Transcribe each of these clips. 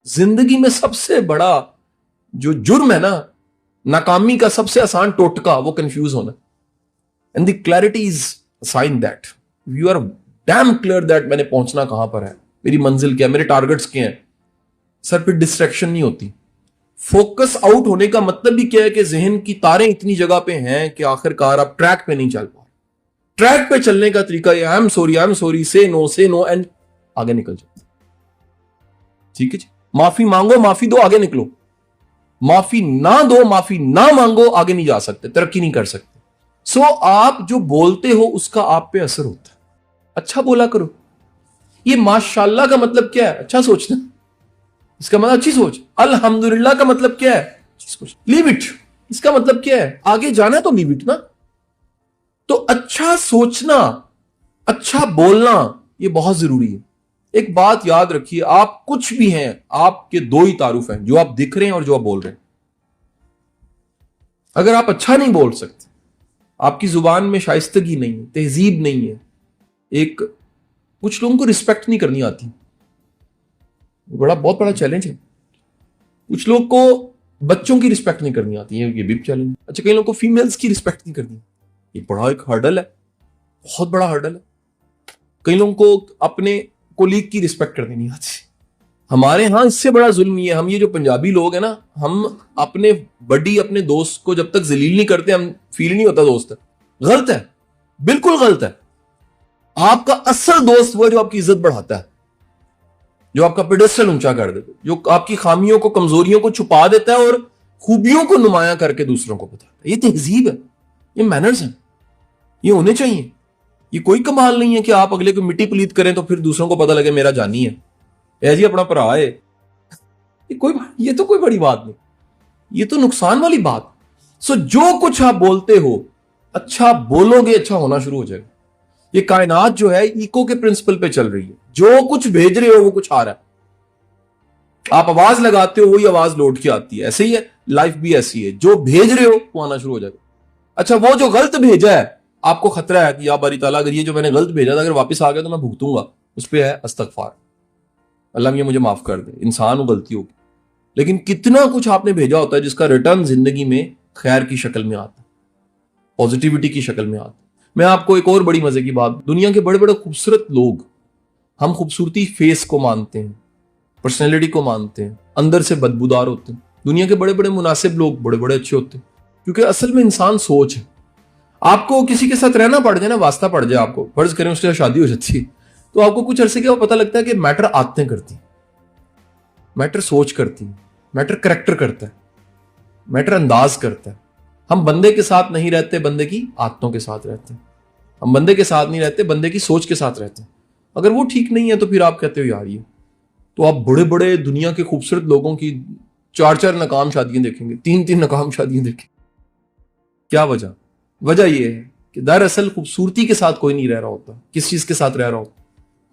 जिंदगी में सबसे बड़ा जो जुर्म है ना, नाकामी का सबसे आसान टोटका, वो कंफ्यूज होना। And the clarity is sign that you are damn clear that मैंने पहुंचना कहां पर है, मेरी मंजिल क्या है, मेरे टारगेट्स क्या हैं। सर पे डिस्ट्रैक्शन नहीं होती। फोकस आउट होने का मतलब भी क्या है कि जहन की तारें इतनी जगह पे हैं कि आखिरकार आप ट्रैक पे नहीं चल पा रहे। ट्रैक पे चलने का तरीका ये, आई एम सॉरी, से नो एंड आगे निकल जाओ। ठीक है जी, माफी मांगो, माफी दो, आगे निकलो। माफी ना दो, माफी ना मांगो, आगे नहीं जा सकते, तरक्की नहीं कर सकते। सो आप जो बोलते हो उसका आप पे असर होता है। अच्छा बोला करो। ये माशाल्लाह का मतलब क्या है? अच्छा सोचना। इसका मतलब अच्छी सोच। अल्हम्दुलिल्लाह का मतलब क्या है? अच्छी सोच। लीव इट, इसका मतलब क्या है? आगे जाना है तो लीव इट ना। तो अच्छा सोचना, अच्छा बोलना, ये बहुत जरूरी है। एक बात याद रखिए, आप कुछ भी हैं, आपके दो ही तारुफ हैं, जो आप दिख रहे हैं और जो आप बोल रहे हैं। अगर आप अच्छा नहीं बोल सकते, आपकी जुबान में शाइस्तगी नहीं है, तहजीब नहीं है, कुछ लोगों को रिस्पेक्ट नहीं करनी आती, बहुत बड़ा चैलेंज है। कुछ लोग को बच्चों की रिस्पेक्ट नहीं करनी आती है, ये भी चैलेंज। अच्छा, कई लोगों को फीमेल्स की रिस्पेक्ट नहीं करनी, ये बड़ा एक हर्डल है, बहुत बड़ा हर्डल है। कई लोगों को अपने कोलीग की रिस्पेक्ट करनी नहीं आती। हमारे यहां इससे बड़ा जुल्म ये, हम ये जो पंजाबी लोग हैं ना, हम अपने अपने दोस्त को जब तक जलील नहीं करते, हम फील नहीं होता दोस्त है। गलत है, बिल्कुल गलत है। आपका असल दोस्त वो है जो आपकी इज्जत बढ़ाता है, जो आपका पेडेस्टल ऊंचा कर देता है, जो आपकी खामियों को, कमजोरियों को छुपा देता है और खूबियों को नुमाया करके दूसरों को बताता है। ये तहजीब है, ये मैनर्स है, ये होने चाहिए। ये कोई कमाल नहीं है कि आप अगले को मिट्टी पलीत करें तो फिर दूसरों को पता लगे मेरा जानी है, ऐ जी अपना भरा है। ये तो कोई बड़ी बात नहीं, ये तो नुकसान वाली बात। सो जो कुछ आप बोलते हो, अच्छा बोलोगे, अच्छा होना शुरू हो जाएगा। ये कायनात जो है इको के प्रिंसिपल पे चल रही है। जो कुछ भेज रहे हो वो कुछ आ रहा है। आप आवाज लगाते हो, वही आवाज लौट के आती है। ऐसे ही है, लाइफ भी ऐसी है। जो भेज रहे हो वो आना शुरू हो जाएगा। अच्छा, वो जो गलत भेजा है, आपको खतरा है कि या बारी ताला, अगर ये जो मैंने गलत भेजा था अगर वापस आ गया तो मैं भुगतूंगा। उस पर है अस्तगफार, अल्लाह ये मुझे माफ कर दे, इंसान हो, गलती होगी। लेकिन कितना कुछ आपने भेजा होता है जिसका रिटर्न जिंदगी में खैर की शक्ल में आता है, पॉजिटिविटी की शक्ल में आता है। मैं आपको एक और बड़ी मजे की बात, दुनिया के बड़े बड़े खूबसूरत लोग, हम खूबसूरती फेस को मानते हैं, पर्सनैलिटी को मानते हैं, अंदर से बदबूदार होते हैं। दुनिया के बड़े बड़े मुनासिब लोग बड़े बड़े अच्छे होते हैं, क्योंकि असल में इंसान सोच है। आपको किसी के साथ रहना पड़ जाए ना, वास्ता पड़ जाए, आपको फर्ज करें उसके साथ शादी हो जाती है, तो आपको कुछ अरसे के बाद पता लगता है कि मैटर आदतें करती, मैटर सोच करती, मैटर करैक्टर करता है, मैटर अंदाज करता है। हम बंदे के साथ नहीं रहते, बंदे की आदतों के साथ रहते हैं। हम बंदे के साथ नहीं रहते, बंदे की सोच के साथ रहते हैं। अगर वो ठीक नहीं है तो फिर आप कहते हो यार ये, तो आप बड़े बड़े दुनिया के खूबसूरत लोगों की 4-4 नाकाम शादियां देखेंगे, 3-3 नाकाम शादियां देखेंगे। क्या वजह? वजह यह है कि दरअसल खूबसूरती के साथ कोई नहीं रह रहा होता। किस चीज के साथ रह रहा होता?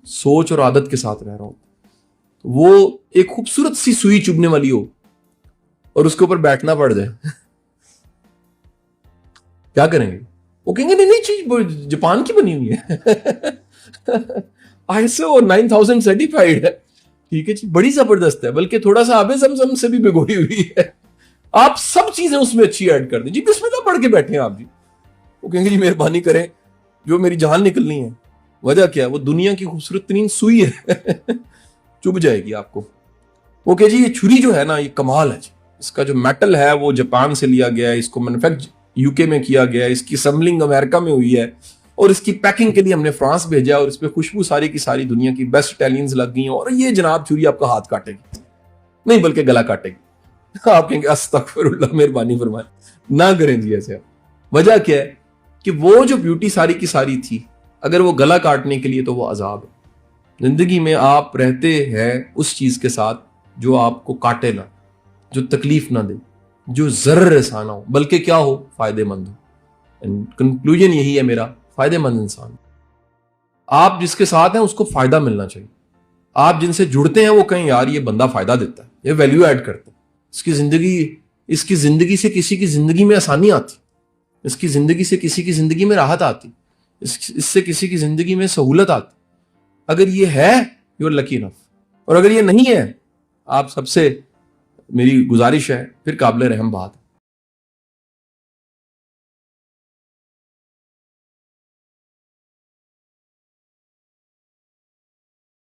सोच और आदत के साथ रह रहा होता। तो वो एक खूबसूरत सी सुई चुभने वाली हो और उसके ऊपर बैठना पड़ जाए, क्या करेंगे? वो कहेंगे नहीं नहीं, चीज जापान की बनी हुई है, ISO 9000 सर्टिफाइड है, ठीक है जी, बड़ी जबरदस्त है, बल्कि थोड़ा सा आबे ज़मज़म से भी भिगोई हुई है। आप सब चीजें उसमें अच्छी ऐड कर दें जी, बिस्मिल्लाह पढ़ के बैठे हैं आप जी। वो कहेंगे जी मेहरबानी करें, जो मेरी जान निकलनी है। वजह क्या है? वो दुनिया की खूबसूरत तरीन सुई है, चुभ जाएगी आपको। ओके जी, ये छुरी जो है ना, ये कमाल है जी। इसका जो मेटल है वो जापान से लिया गया है, इसको मैन्युफैक्चर यूके में किया गया है, इसकी असेंबलिंग अमेरिका में हुई है, और इसकी पैकिंग के लिए हमने फ्रांस भेजा, और इसमें खुशबू सारी की सारी दुनिया की बेस्ट इटालियंस लग गई हैं। और ये जनाब छुरी आपका हाथ काटेगी नहीं, बल्कि गला काटेगी। आप कहेंगे अस्तगफिरुल्लाह, मेहरबानी फरमाए, ना करें जी ऐसे। वजह क्या है कि वो जो ब्यूटी सारी की सारी थी, अगर वो गला काटने के लिए, तो वो अजाब है। जिंदगी में आप रहते हैं उस चीज के साथ जो आपको काटे ना, जो तकलीफ ना दे, जो जर्र रसाना हो, बल्कि क्या हो, फायदेमंद हो। कंक्लूजन यही है मेरा, फायदेमंद इंसान। आप जिसके साथ हैं उसको फायदा मिलना चाहिए। आप जिनसे जुड़ते हैं वो कहें यार ये बंदा फायदा देता है, ये वैल्यू ऐड करता है, इसकी जिंदगी से किसी की जिंदगी में आसानी आती, इसकी जिंदगी से किसी की जिंदगी में राहत आती, इससे किसी की जिंदगी में सहूलत आती। अगर ये है, यू आर लकी इनफ। और अगर ये नहीं है आप सबसे मेरी गुजारिश है, फिर काबिल रहम बात,